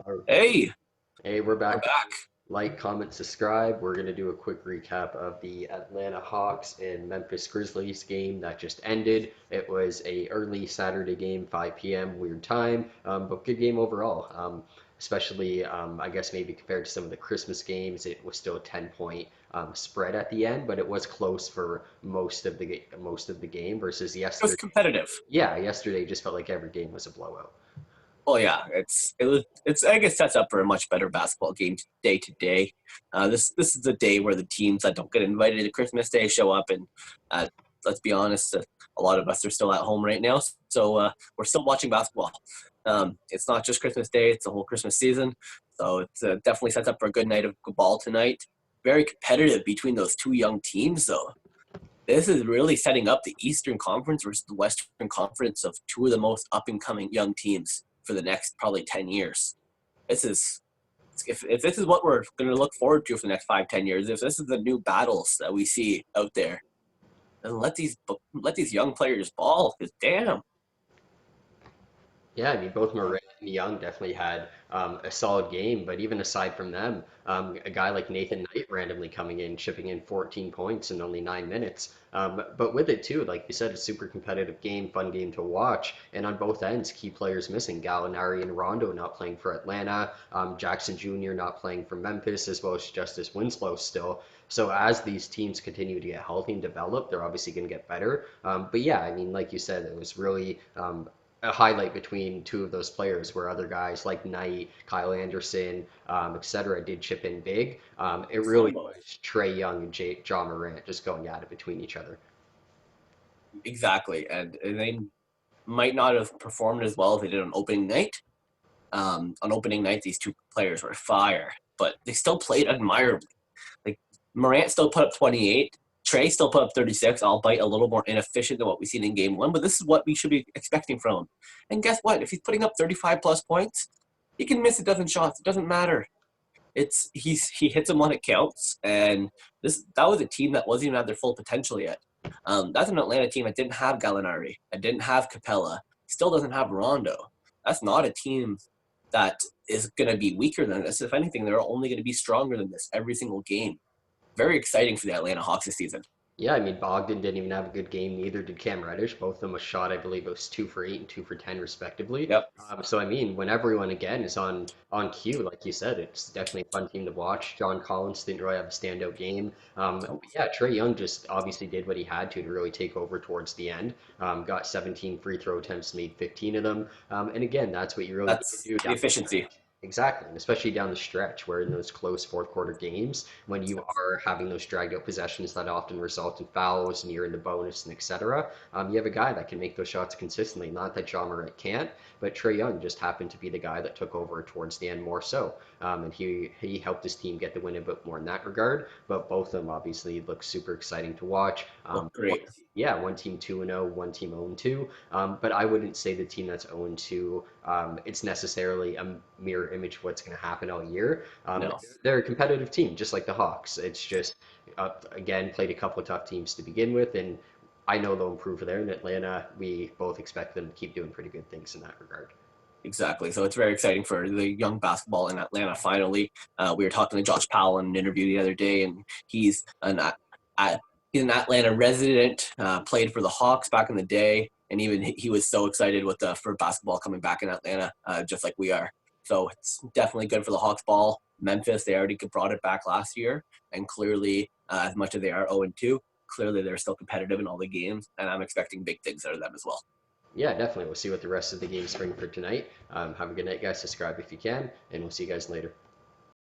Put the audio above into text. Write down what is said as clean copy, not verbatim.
All- Hey, Hey, we're we're back. back. Like, comment, subscribe. We're going to do a quick recap of the Atlanta Hawks and Memphis Grizzlies game that just ended. It was a early Saturday game, 5 p.m. weird time, but good game overall. Especially, I guess maybe compared to some of the Christmas games, it was still a 10-point spread at the end, but it was close for most of the game versus It was yesterday. competitive. Yeah, yesterday just felt like every game was a blowout. Well, yeah, it's I guess sets up for a much better basketball game day to day. This is the day where the teams that don't get invited to Christmas Day show up, and uh, let's be honest, a lot of us are still at home right now, so we're still watching basketball. It's not just Christmas Day; it's the whole Christmas season. So it definitely sets up for a good night of ball tonight. Very competitive between those two young teams, though. This is really setting up the Eastern Conference versus the Western Conference of two of the most up and coming young teams for the next probably 10 years. This is if this is what we're going to look forward to for the next 5, 10 years, if this is the new battles that we see out there, then let these young players ball. Because damn, Yeah, I mean, both Morant and Young definitely had a solid game, but even aside from them, a guy like Nathan Knight randomly coming in, chipping in 14 points in only 9 minutes. But with it too, like you said, a super competitive game, fun game to watch, and on both ends, key players missing. Gallinari and Rondo not playing for Atlanta, Jackson Jr. not playing for Memphis, as well as Justice Winslow still. So as these teams continue to get healthy and develop, they're obviously going to get better. But yeah, I mean, like you said, it was really a highlight between two of those players where other guys like Knight, Kyle Anderson, etc. did chip in big. It really Slomo. was Trae Young and Ja Morant just going at it between each other. Exactly, and they might not have performed as well as they did on opening night. On opening night, these two players were fire, but they still played admirably. Like Morant still put up 28. Trae still put up 36, albeit a little more inefficient than what we've seen in game one, but this is what we should be expecting from him. And guess what? If he's putting up 35 plus points, he can miss a dozen shots. It doesn't matter. He hits them when it counts, and that was a team that wasn't even at their full potential yet. That's an Atlanta team that didn't have Gallinari, that didn't have Capella, still doesn't have Rondo. That's not a team that is going to be weaker than this. If anything, they're only going to be stronger than this every single game. Very exciting for the Atlanta Hawks this season. Yeah, I mean Bogdan didn't even have a good game. Neither did Cam Reddish. Both of them was shot. I believe it was 2 for 8 and 2 for 10 respectively. Yep. So I mean, when everyone again is on cue, like you said, it's definitely a fun team to watch. John Collins didn't really have a standout game. But yeah, Trae Young just obviously did what he had to really take over towards the end. Got 17 free throw attempts, made 15 of them. And again, that's what you really need to That's do the down the efficiency. stretch. Exactly, and especially down the stretch where in those close fourth quarter games, when you are having those dragged out possessions that often result in fouls and you're in the bonus and etc. You have a guy that can make those shots consistently. Not that Ja Morant can't, but Trae Young just happened to be the guy that took over towards the end more so, and he helped his team get the win a bit more in that regard. But both of them obviously look super exciting to watch. Look great. Yeah, one team 2-0, one team 0-2. But I wouldn't say the team that's 0-2, it's necessarily a mirror image of what's going to happen all year. No. They're a competitive team, just like the Hawks. It's just, again, played a couple of tough teams to begin with, and I know they'll improve there. In Atlanta, we both expect them to keep doing pretty good things in that regard. Exactly. So it's very exciting for the young basketball in Atlanta. Finally, we were talking to Josh Powell in an interview the other day, and he's an Atlanta resident. Played for the Hawks back in the day, and even he was so excited with for basketball coming back in Atlanta, just like we are. So it's definitely good for the Hawks ball. Memphis, they already brought it back last year, and clearly, as much as they are 0-2, clearly they're still competitive in all the games, and I'm expecting big things out of them as well. Yeah, definitely. We'll see what the rest of the games bring for tonight. Have a good night, guys. Subscribe if you can, and we'll see you guys later.